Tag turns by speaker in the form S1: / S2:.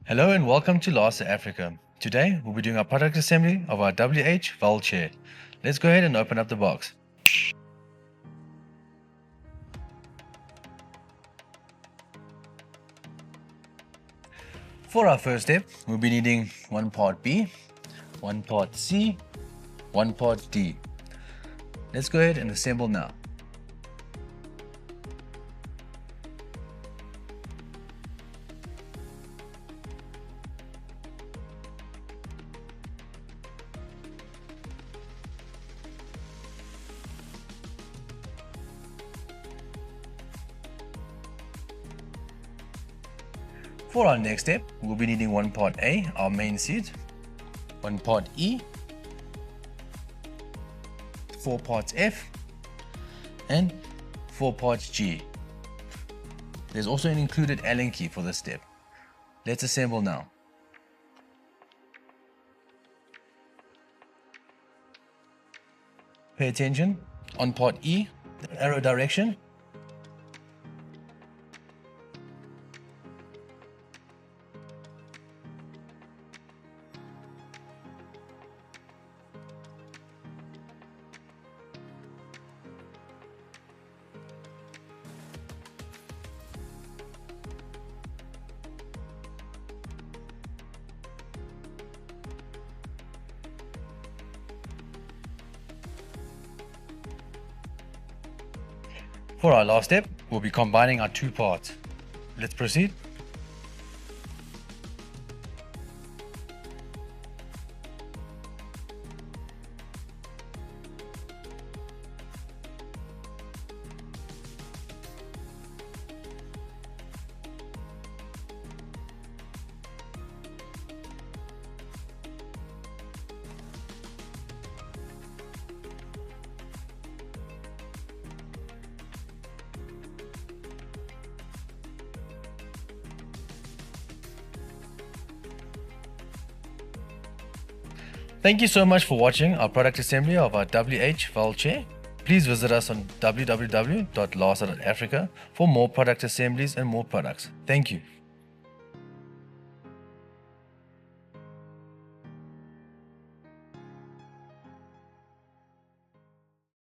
S1: Hello and welcome to Lasa.Africa. Today we'll be doing our product assembly of our WH-VELCHAIR. Let's go ahead and open up the box. For our first step, we'll be needing one part B, one part C, one part D. Let's go ahead and assemble now. For our next step, we'll be needing one part A, our main seat, one part E, 4 parts F, and 4 parts G. There's also an included Allen key for this step. Let's assemble now. Pay attention on part E, the arrow direction. For our last step, we'll be combining our two parts. Let's proceed. Thank you so much for watching our product assembly of our WH-VELCHAIR. Please visit us on www.lasa.africa for more product assemblies and more products. Thank you.